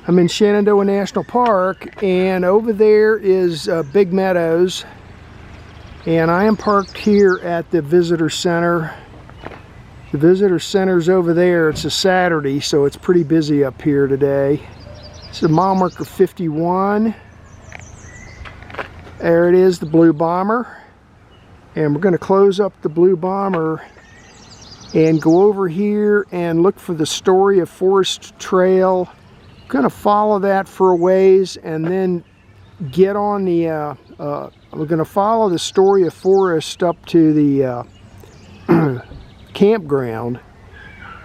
I'm in Shenandoah National Park, and over there is Big Meadows, and I am parked here at the visitor center. The visitor center's over there. It's a Saturday, so it's pretty busy up here today. This is mile marker 51. There it is, the Blue Bomber, and we're going to close up the Blue Bomber and go over here and look for the Story of Forest Trail. I'm going to follow that for a ways and then get on the we're going to follow the Story of Forest up to the campground,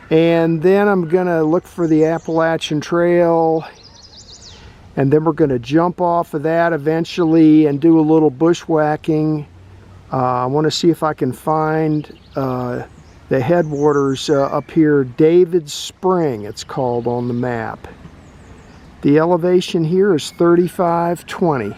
and then I'm going to look for the Appalachian Trail, and then we're going to jump off of that eventually and do a little bushwhacking. I want to see if I can find the headwaters up here, David's Spring it's called on the map. The elevation here is 3520.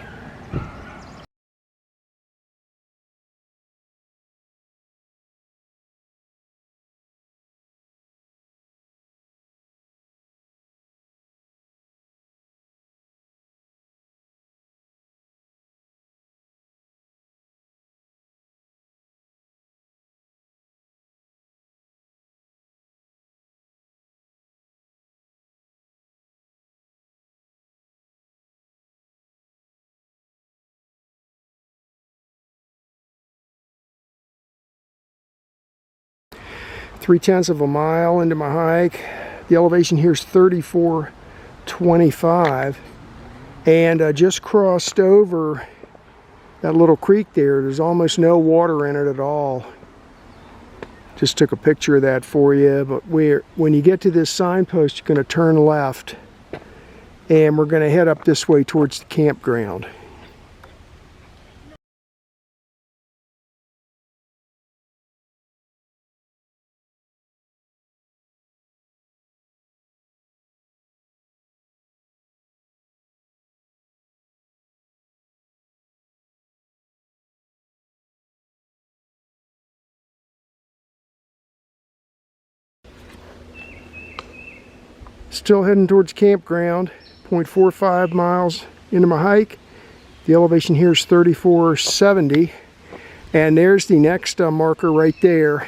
Three-tenths of a mile into my hike. The elevation here is 3425, and I just crossed over that little creek there. There's almost no water in it at all. Just took a picture of that for you. But when you get to this signpost, you're going to turn left, and we're going to head up this way towards the campground. Still heading towards campground, 0.45 miles into my hike. The elevation here is 3470, and there's the next marker right there.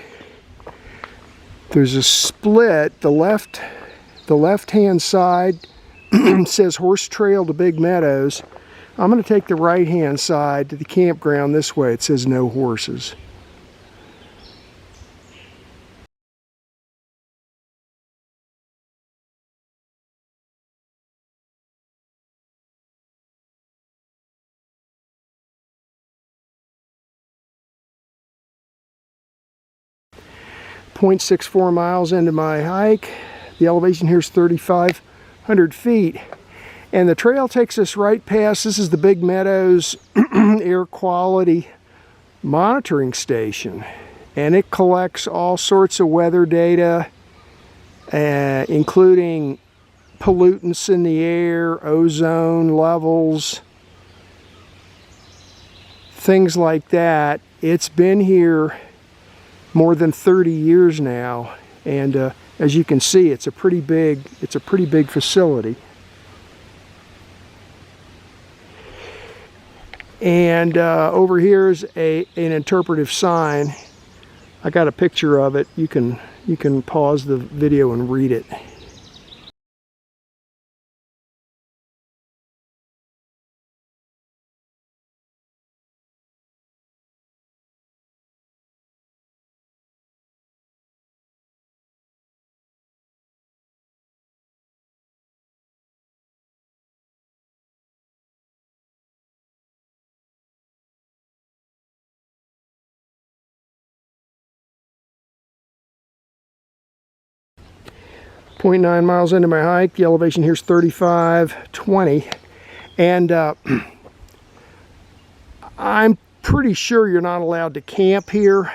There's a split. The left-hand side says Horse Trail to Big Meadows. I'm going to take the right-hand side to the campground this way. It says no horses. .64 miles into my hike. The elevation here is 3,500 feet, and the trail takes us right past. This is the Big Meadows air quality monitoring station, and it collects all sorts of weather data, including pollutants in the air, ozone levels, things like that. It's been here more than 30 years now, and as you can see, it's a pretty big facility. And over here is an interpretive sign. I got a picture of it. You can pause the video and read it. .9 miles into my hike. The elevation here is 3520, and I'm pretty sure you're not allowed to camp here,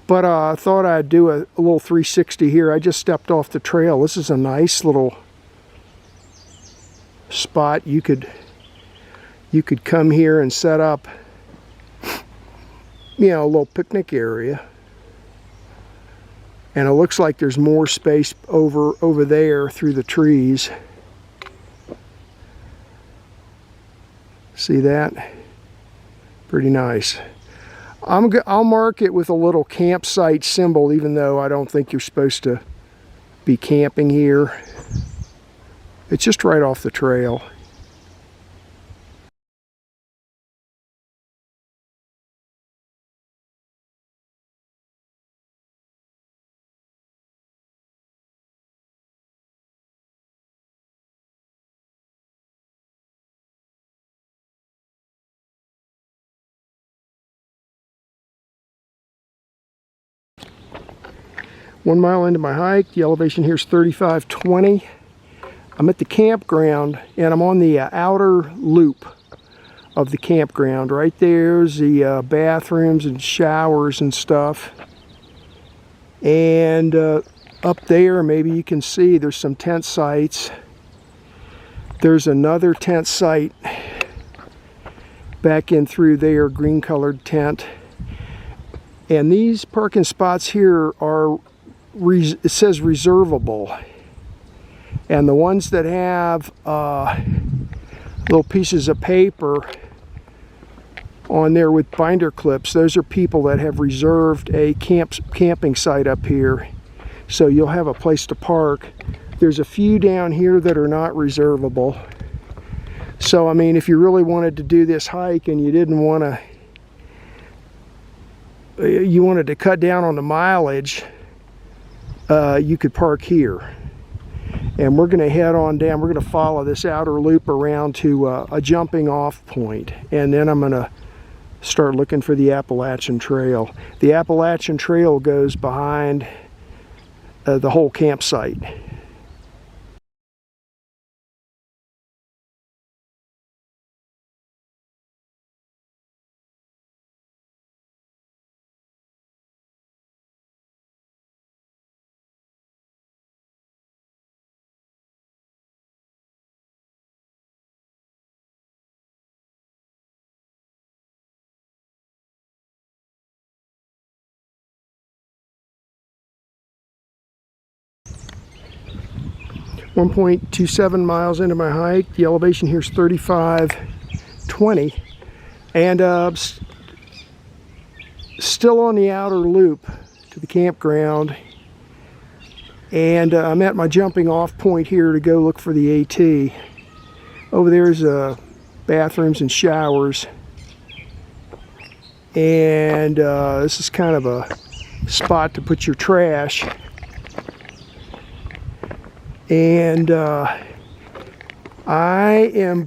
but I thought I'd do a little 360 here. I just stepped off the trail. This is a nice little spot. You could come here and set up, a little picnic area. And it looks like there's more space over there through the trees. See that? Pretty nice. I'll mark it with a little campsite symbol, even though I don't think you're supposed to be camping here. It's just right off the trail. One mile into my hike, the elevation here is 3520. I'm at the campground and I'm on the outer loop of the campground. Right there's the bathrooms and showers and stuff. And up there, maybe you can see there's some tent sites. There's another tent site back in through there, green colored tent. And these parking spots here are, it says reservable. And the ones that have little pieces of paper on there with binder clips, those are people that have reserved a camping site up here. So you'll have a place to park. There's a few down here that are not reservable. So I mean, if you really wanted to do this hike and you didn't want to, you wanted to cut down on the mileage, you could park here. And we're going to head on down. We're going to follow this outer loop around to a jumping off point. And then I'm going to start looking for the Appalachian Trail. The Appalachian Trail goes behind the whole campsite. .27 miles into my hike. The elevation here is 3520, and still on the outer loop to the campground. And I'm at my jumping off point here to go look for the AT. Over there's bathrooms and showers, and this is kind of a spot to put your trash. And I am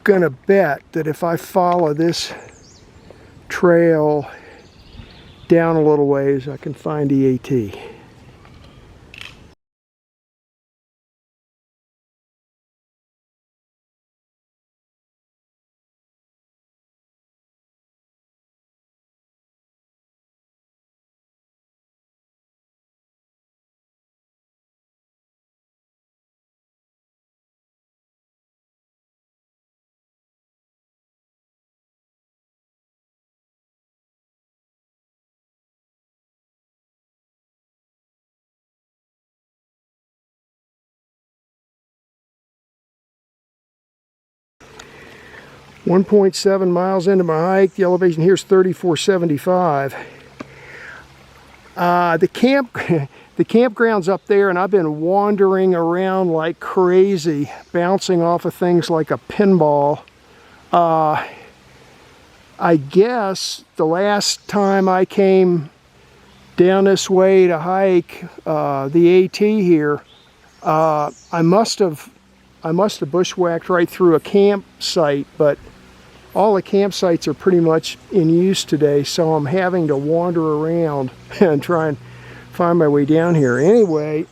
gonna bet that if I follow this trail down a little ways, I can find the AT. .7 miles into my hike. The elevation here is 3475. The campground's up there, and I've been wandering around like crazy, bouncing off of things like a pinball. I guess the last time I came down this way to hike the AT here, I must have bushwhacked right through a campsite, but all the campsites are pretty much in use today, so I'm having to wander around and try and find my way down here. Anyway,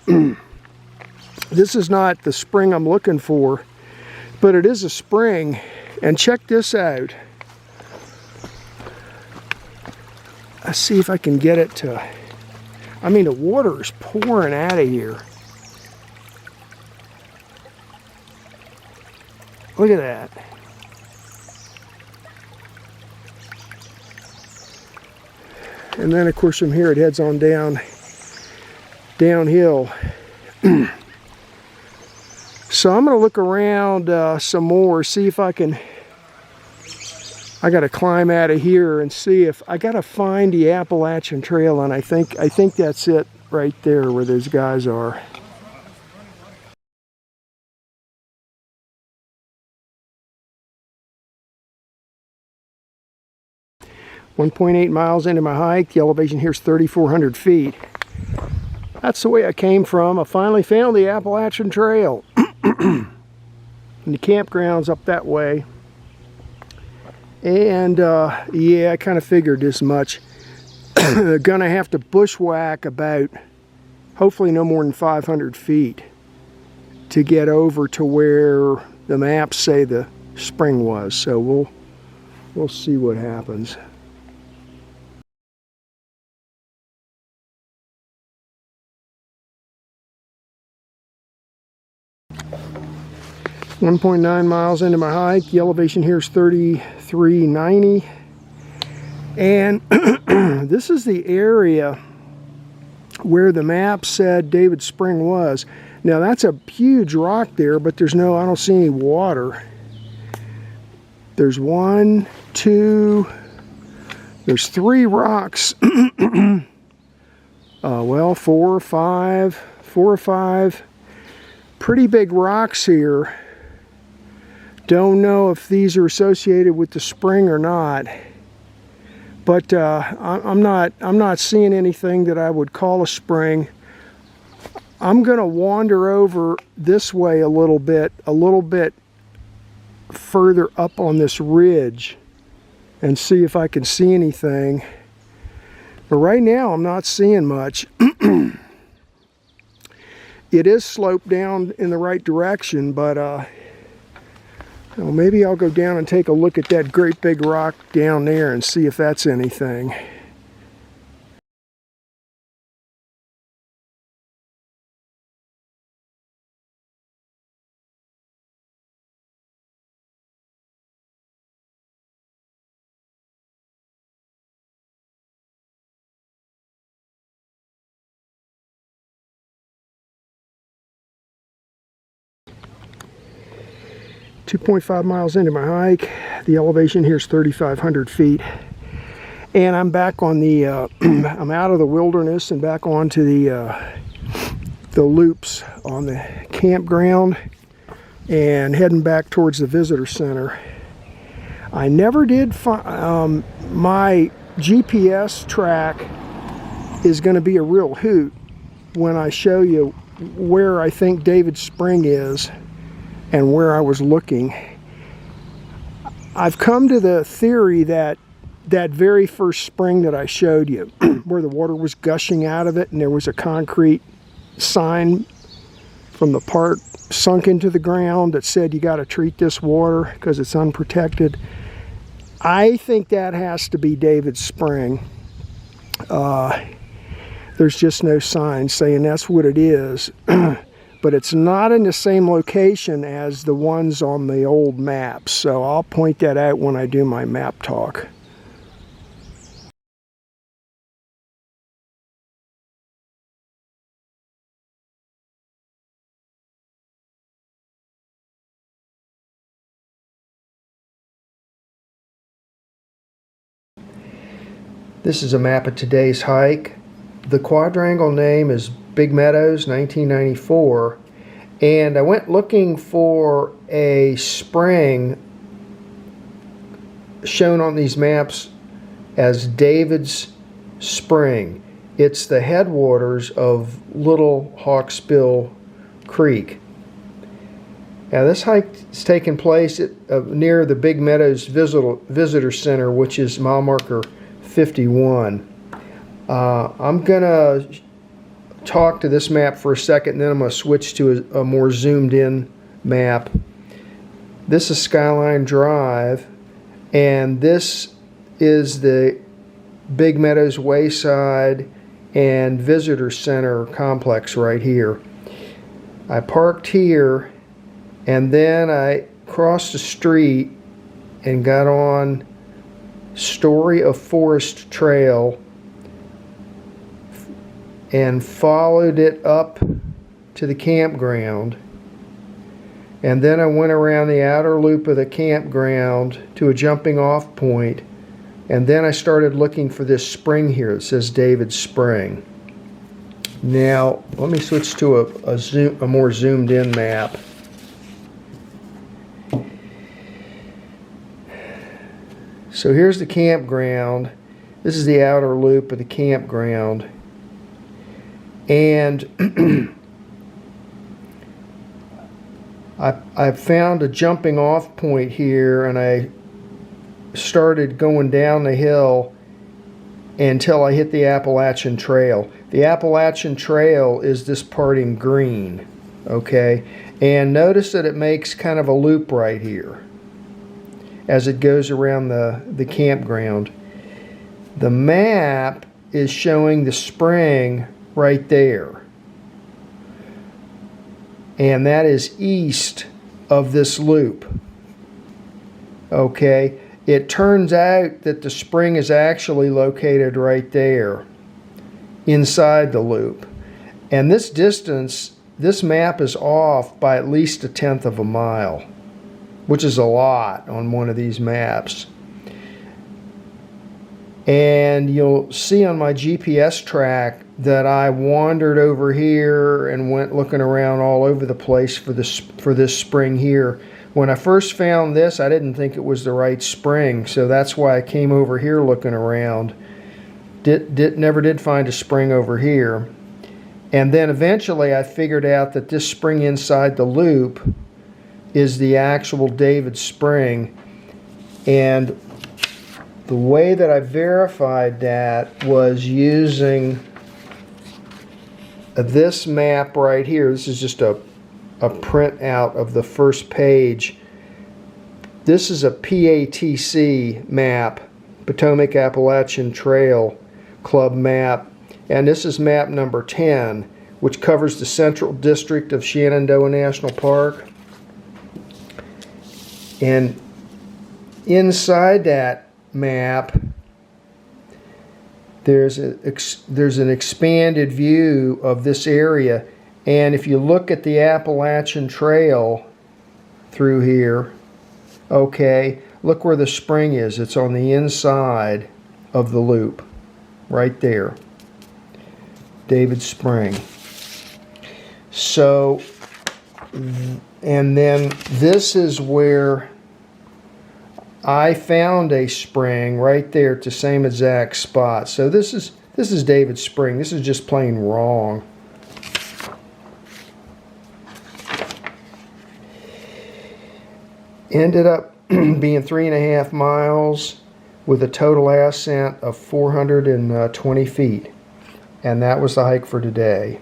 this is not the spring I'm looking for, but it is a spring, and check this out. Let's see if I can get it to, I mean, the water is pouring out of here. Look at that. And then of course from here it heads on downhill. So I'm going to look around some more, see if I can I got to climb out of here and see if I got to find the Appalachian Trail, and I think that's it right there where those guys are. 1.8 miles into my hike. The elevation here is 3,400 feet. That's the way I came from. I finally found the Appalachian Trail. And the campground's up that way. And yeah, I kind of figured as much. They're gonna have to bushwhack about, hopefully no more than 500 feet to get over to where the maps say the spring was. So we'll see what happens. .9 miles into my hike. The elevation here is 3,390. And this is the area where the map said David Spring was. Now that's a huge rock there, but I don't see any water. There's there's 3 rocks. Well, 4 or 5 pretty big rocks here. Don't know if these are associated with the spring or not, but I'm not seeing anything that I would call a spring. I'm gonna wander over this way a little bit further up on this ridge and see if I can see anything. But right now I'm not seeing much. It is sloped down in the right direction, but well, maybe I'll go down and take a look at that great big rock down there and see if that's anything. .5 miles into my hike. The elevation here is 3,500 feet. And I'm back on the, I'm out of the wilderness and back onto the loops on the campground and heading back towards the visitor center. I never did find, my GPS track is going to be a real hoot when I show you where I think David Spring is and where I was looking. I've come to the theory that that very first spring that I showed you, where the water was gushing out of it and there was a concrete sign from the part sunk into the ground that said you got to treat this water because it's unprotected. I think that has to be David Spring. There's just no sign saying that's what it is. But it's not in the same location as the ones on the old maps, so I'll point that out when I do my map talk. This is a map of today's hike. The quadrangle name is Big Meadows 1994, and I went looking for a spring shown on these maps as David's Spring. It's the headwaters of Little Hawksbill Creek. Now this hike is taking place near the Big Meadows Visitor Center, which is mile marker 51. I'm gonna talk to this map for a second, and then I'm going to switch to a more zoomed in map. This is Skyline Drive, and this is the Big Meadows Wayside and Visitor Center complex right here. I parked here, and then I crossed the street and got on Story of Forest Trail and followed it up to the campground. And then I went around the outer loop of the campground to a jumping off point, and then I started looking for this spring here. It says David Spring. Now let me switch to a more zoomed in map. So here's the campground. This is the outer loop of the campground. And I found a jumping off point here, and I started going down the hill until I hit the Appalachian Trail. The Appalachian Trail is this part in green, okay? And notice that it makes kind of a loop right here as it goes around the campground. The map is showing the spring right there. And that is east of this loop. Okay? It turns out that the spring is actually located right there, inside the loop. And this distance, this map is off by at least 1/10 of a mile, which is a lot on one of these maps. And you'll see on my GPS track that I wandered over here and went looking around all over the place for this spring here. When I first found this, I didn't think it was the right spring, so that's why I came over here looking around. Never did find a spring over here. And then eventually I figured out that this spring inside the loop is the actual David Spring. And the way that I verified that was using this map right here. This is just a printout of the first page. This is a PATC map, Potomac Appalachian Trail Club map, and this is map number 10, which covers the central district of Shenandoah National Park. And inside that map, there's an expanded view of this area. And if you look at the Appalachian Trail through here, okay, look where the spring is. It's on the inside of the loop, right there. David Spring. So, and then this is where I found a spring right there at the same exact spot. So this is David Spring. This is just plain wrong. Ended up being 3.5 miles with a total ascent of 420 feet. And that was the hike for today.